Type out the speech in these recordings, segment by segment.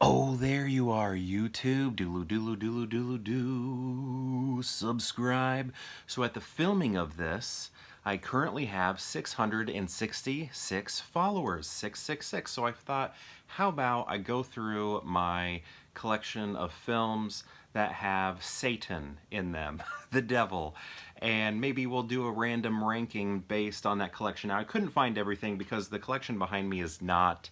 Oh, there you are, YouTube. Doodle doodle doodle doodle doo. Subscribe. So at the filming of this, I currently have 666 followers. 666. So I thought, how about I go through my collection of films that have Satan in them, the devil, and maybe we'll do a random ranking based on that collection. Now, I couldn't find everything because the collection behind me is not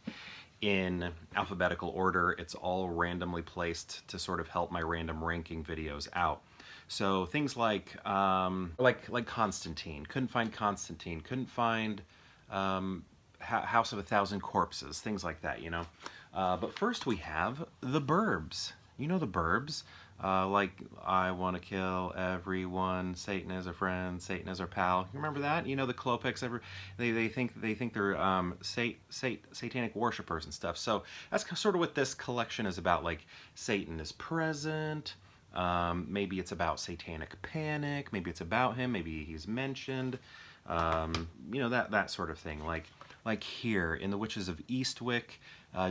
in alphabetical order. It's all randomly placed to sort of help my random ranking videos out. So things like Constantine. Couldn't find Constantine. Couldn't find House of a Thousand Corpses. Things like that, you know. But first we have the Burbs. You know the Burbs. Like, I want to kill everyone. Satan is our friend. Satan is our pal. You remember that? You know the Klopeks. They think they're satanic worshipers and stuff. So that's sort of what this collection is about. Like, Satan is present. Maybe it's about satanic panic. Maybe it's about him. Maybe he's mentioned. You know, that sort of thing. Like here in The Witches of Eastwick,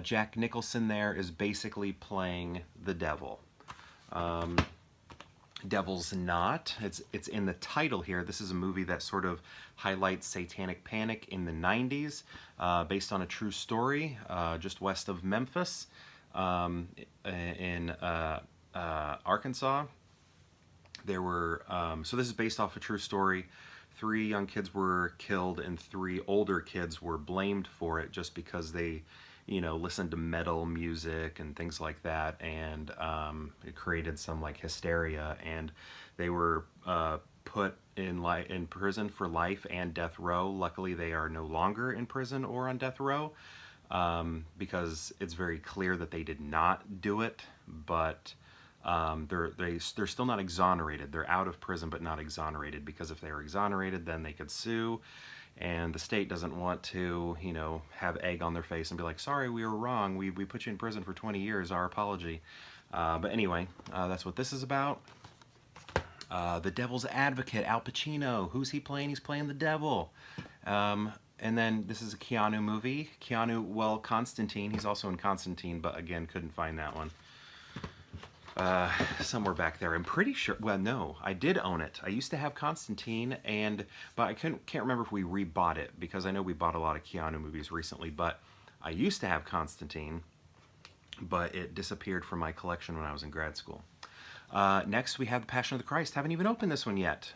Jack Nicholson there is basically playing the devil. Devil's Not. It's in the title here. This is a movie that sort of highlights satanic panic in the 90s, based on a true story, just west of Memphis, in Arkansas. There were so this is based off a true story. 3 young kids were killed and 3 older kids were blamed for it just because they, you know, listened to metal music and things like that, and it created some like hysteria, and they were put in prison for life and death row. Luckily, they are no longer in prison or on death row, because it's very clear that they did not do it, but they're still not exonerated. They're out of prison but not exonerated, because if they were exonerated, then they could sue, and the state doesn't want to, you know, have egg on their face and be like, sorry, we were wrong. We put you in prison for 20 years. Our apology. But anyway, that's what this is about. The Devil's Advocate, Al Pacino. Who's he playing? He's playing the devil. And then this is a Keanu movie. Keanu, well, Constantine. He's also in Constantine, but again, couldn't find that one. Somewhere back there. I'm pretty sure. Well, no, I did own it. I used to have Constantine, but I can't remember if we rebought it, because I know we bought a lot of Keanu movies recently. But I used to have Constantine, but it disappeared from my collection when I was in grad school. Next, we have The Passion of the Christ. Haven't even opened this one yet.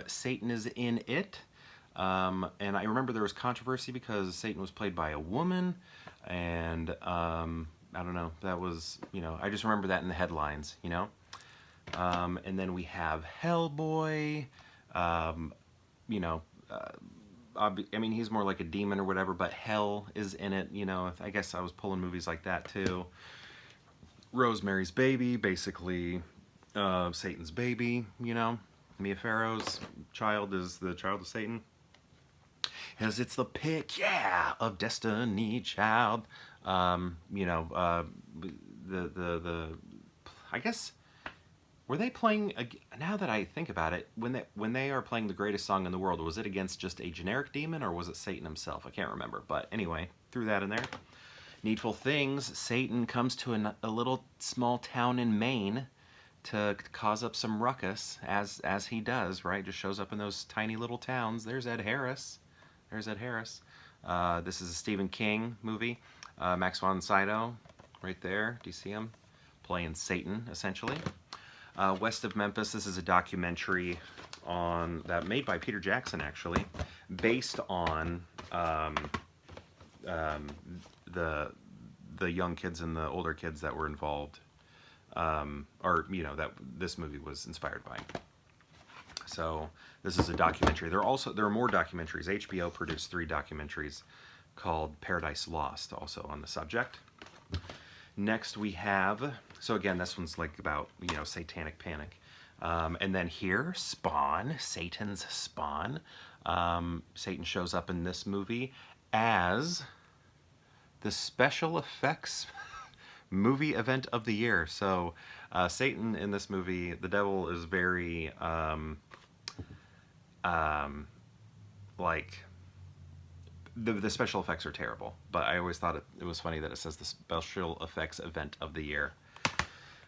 Satan is in it. And I remember there was controversy because Satan was played by a woman, and I don't know, that was, you know, I just remember that in the headlines, you know. And then we have Hellboy. You know, I mean, he's more like a demon or whatever, but hell is in it, you know. I guess I was pulling movies like that too. Rosemary's Baby, basically Satan's baby, you know. Mia Farrow's child is the child of Satan. As it's the pick, yeah, of Destiny Child. You know, I guess, were they playing, now that I think about it, when they are playing the greatest song in the world, was it against just a generic demon, or was it Satan himself? I can't remember, but anyway, threw that in there. Needful Things, Satan comes to a little small town in Maine to cause up some ruckus, as he does, right? Just shows up in those tiny little towns. There's Ed Harris. There's Ed Harris. This is a Stephen King movie. Max von Sydow, right there. Do you see him? Playing Satan, essentially. West of Memphis, this is a documentary made by Peter Jackson, actually, based on the young kids and the older kids that were involved, or, you know, that this movie was inspired by. So this is a documentary. There are more documentaries. HBO produced 3 documentaries called Paradise Lost, also on the subject. Next we have, so again, this one's like about, you know, satanic panic. And then here, Spawn, Satan's Spawn. Satan shows up in this movie as the special effects movie event of the year. So Satan in this movie, the devil is very like The special effects are terrible, but I always thought it was funny that it says the special effects event of the year.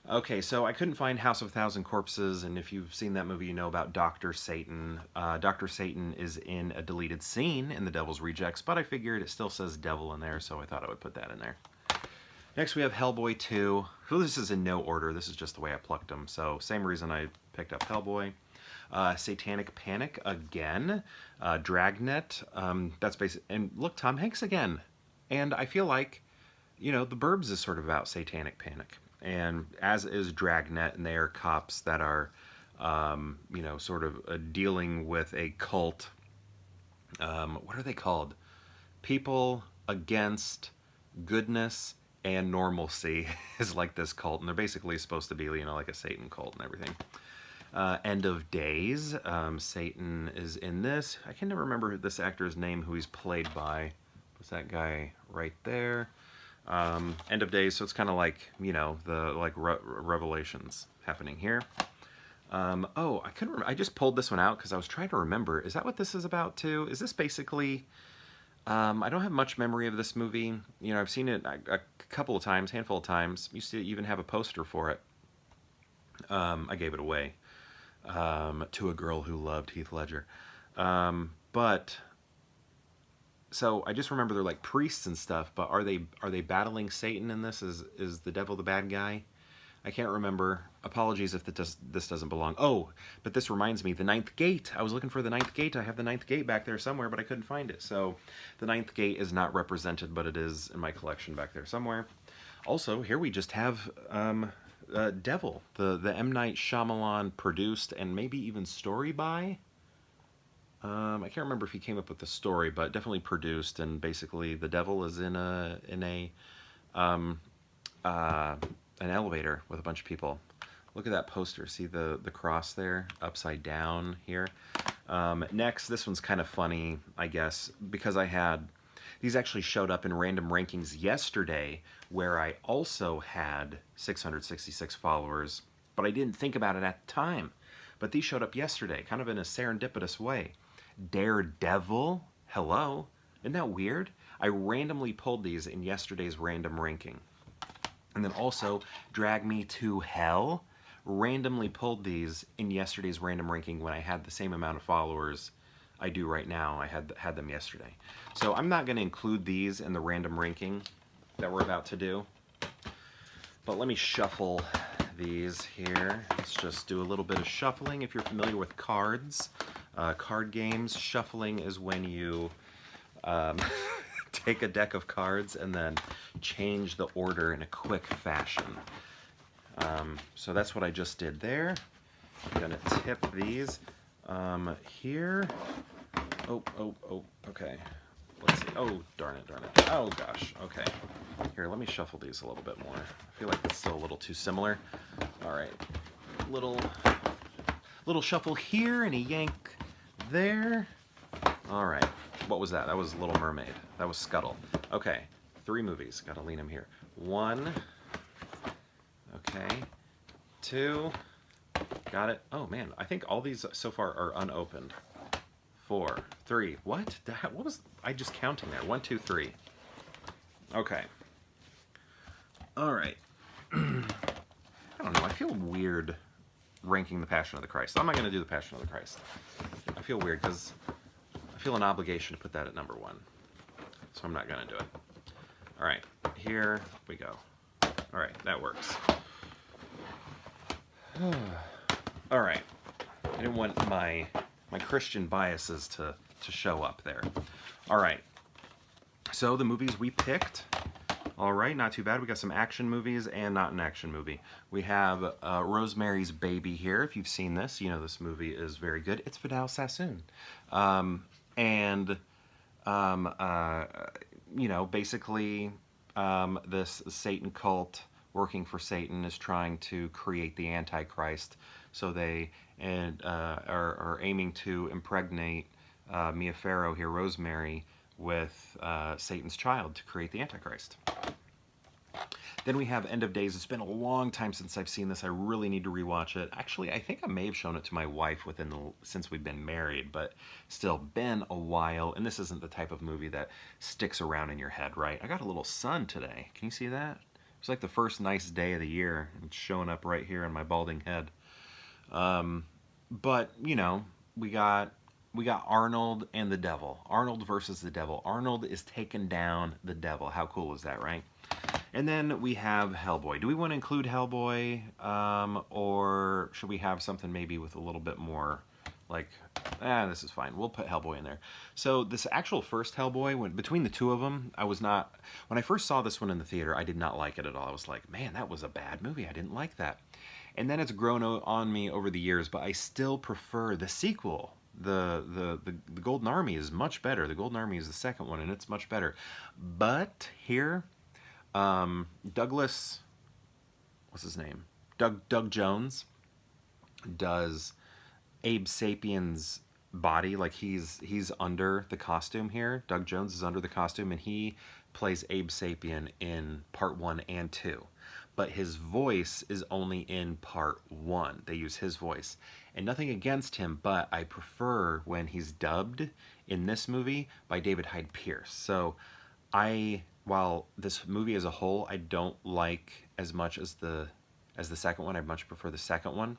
Okay, so I couldn't find House of a Thousand Corpses, and if you've seen that movie, you know about Dr. Satan. Dr. Satan is in a deleted scene in The Devil's Rejects, but I figured it still says devil in there, so I thought I would put that in there. Next we have Hellboy 2. Well, this is in no order, this is just the way I plucked them, so same reason I picked up Hellboy. Satanic Panic again. Dragnet, that's basic. And look, Tom Hanks again. And I feel like, you know, The Burbs is sort of about Satanic Panic. And as is Dragnet, and they are cops that are, you know, sort of dealing with a cult. What are they called? People against goodness and normalcy is like this cult. And they're basically supposed to be, you know, like a Satan cult and everything. End of Days. Satan is in this. I can never remember this actor's name, who he's played by. What's that guy right there? End of Days, so it's kind of like, you know, the revelations happening here. Oh, I couldn't remember. I just pulled this one out because I was trying to remember. Is that what this is about too? Is this basically... I don't have much memory of this movie. You know, I've seen it a couple of times, handful of times. Used to even have a poster for it. I gave it away to a girl who loved Heath Ledger. But... So I just remember they're like priests and stuff, but are they battling Satan in this? Is the devil the bad guy? I can't remember. Apologies if this doesn't belong. Oh, but this reminds me, the Ninth Gate. I was looking for the Ninth Gate. I have the Ninth Gate back there somewhere, but I couldn't find it. So the Ninth Gate is not represented, but it is in my collection back there somewhere. Also, here we just have Devil, the M. Night Shyamalan produced and maybe even story by. I can't remember if he came up with the story, but definitely produced. And basically, the devil is in an elevator with a bunch of people. Look at that poster. See the cross there, upside down here. Next, this one's kind of funny, I guess, because these actually showed up in random rankings yesterday, where I also had 666 followers, but I didn't think about it at the time. But these showed up yesterday, kind of in a serendipitous way. Daredevil, hello, isn't that weird? I randomly pulled these in yesterday's random ranking. And then also Drag Me to Hell, randomly pulled these in yesterday's random ranking when I had the same amount of followers I do right now. I had them yesterday. So I'm not going to include these in the random ranking that we're about to do. But let me shuffle these here. Let's just do a little bit of shuffling. If you're familiar with cards, card games, shuffling is when you take a deck of cards and then change the order in a quick fashion. So that's what I just did there. I'm gonna tip these here. Oh, okay. Let's see. Oh, darn it. Oh, gosh. Okay. Here, let me shuffle these a little bit more. I feel like it's still a little too similar. All right. Little shuffle here and a yank there. All right. What was that? That was Little Mermaid. That was Scuttle. Okay. 3 movies. Gotta lean them here. 1. Okay. 2. Got it. Oh, man. I think all these so far are unopened. 4. 3. What? What was I just counting there? 1, 2, 3. Okay. All right. I don't know. I feel weird ranking The Passion of the Christ. I'm not going to do The Passion of the Christ. I feel weird because I feel an obligation to put that at number 1. So I'm not going to do it. All right. Here we go. All right. That works. All right. I didn't want my Christian biases to show up there. All right. So the movies we picked. All right, not too bad. We got some action movies and not an action movie. We have Rosemary's Baby here. If you've seen this, you know this movie is very good. It's Vidal Sassoon. You know, basically this Satan cult working for Satan is trying to create the Antichrist. So they are aiming to impregnate Mia Farrow here, Rosemary, with Satan's child to create the Antichrist. Then we have End of Days. It's been a long time since I've seen this. I really need to rewatch it. Actually, I think I may have shown it to my wife since we've been married, but still been a while. And this isn't the type of movie that sticks around in your head, right? I got a little sun today. Can you see that? It's like the first nice day of the year. It's showing up right here in my balding head. But you know, we got Arnold and the devil. Arnold versus the devil. Arnold is taking down the devil. How cool is that, right? And then we have Hellboy. Do we want to include Hellboy, or should we have something maybe with a little bit more, like, this is fine. We'll put Hellboy in there. So this actual first Hellboy, between the two of them, when I first saw this one in the theater, I did not like it at all. I was like, man, that was a bad movie. I didn't like that. And then it's grown on me over the years, but I still prefer the sequel. The Golden Army is much better. The Golden Army is the second one, and it's much better. But here, Douglas, what's his name? Doug Jones does Abe Sapien's body, like he's under the costume here. Doug Jones is under the costume, and he plays Abe Sapien in part 1 and 2. But his voice is only in part 1. They use his voice. And nothing against him, but I prefer when he's dubbed in this movie by David Hyde Pierce. So while this movie as a whole I don't like as much as the second one, I much prefer the second one.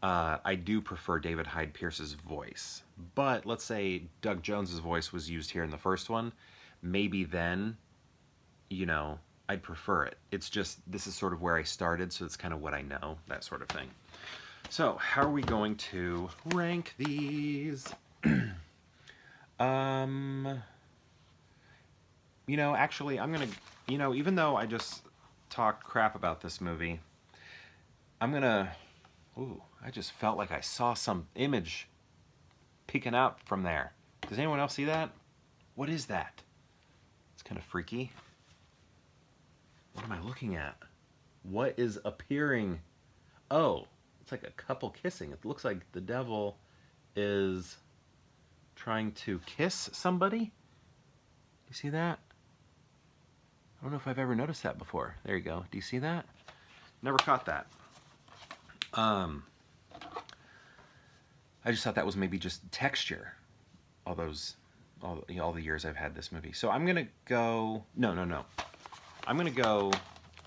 I do prefer David Hyde Pierce's voice. But let's say Doug Jones's voice was used here in the first one, maybe then, you know, I'd prefer it. It's just, this is sort of where I started, so it's kind of what I know, that sort of thing. So, how are we going to rank these? You know, actually, I'm going to, you know, even though I just talked crap about this movie, I'm going to, ooh, I just felt like I saw some image peeking out from there. Does anyone else see that? What is that? It's kind of freaky. What am I looking at? What is appearing? Oh, it's like a couple kissing. It looks like the devil is trying to kiss somebody. You see that? I don't know if I've ever noticed that before. There you go. Do you see that? Never caught that. I just thought that was maybe just texture. All the years I've had this movie. So I'm gonna go. No. I'm gonna go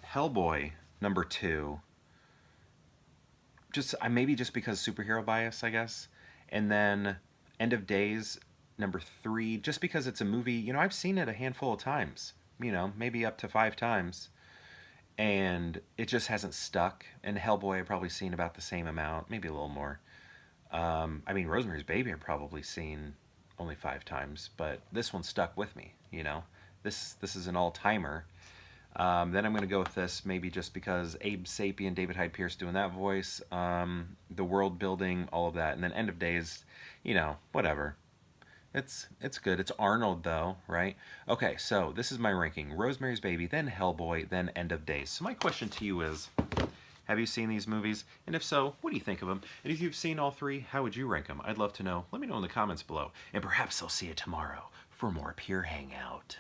Hellboy number 2. Maybe just because superhero bias, I guess. And then End of Days number 3, just because it's a movie, you know, I've seen it a handful of times, you know, maybe up to 5 times, and it just hasn't stuck. And Hellboy I've probably seen about the same amount, maybe a little more. I mean, Rosemary's Baby I've probably seen only 5 times, but this one stuck with me, you know. This is an all-timer. Then I'm going to go with this, maybe just because Abe Sapien, David Hyde Pierce doing that voice, the world building, all of that. And then End of Days, you know, whatever. It's good. It's Arnold, though, right? Okay, so this is my ranking. Rosemary's Baby, then Hellboy, then End of Days. So my question to you is, have you seen these movies? And if so, what do you think of them? And if you've seen all 3, how would you rank them? I'd love to know. Let me know in the comments below. And perhaps I'll see you tomorrow for more Pure Hangout.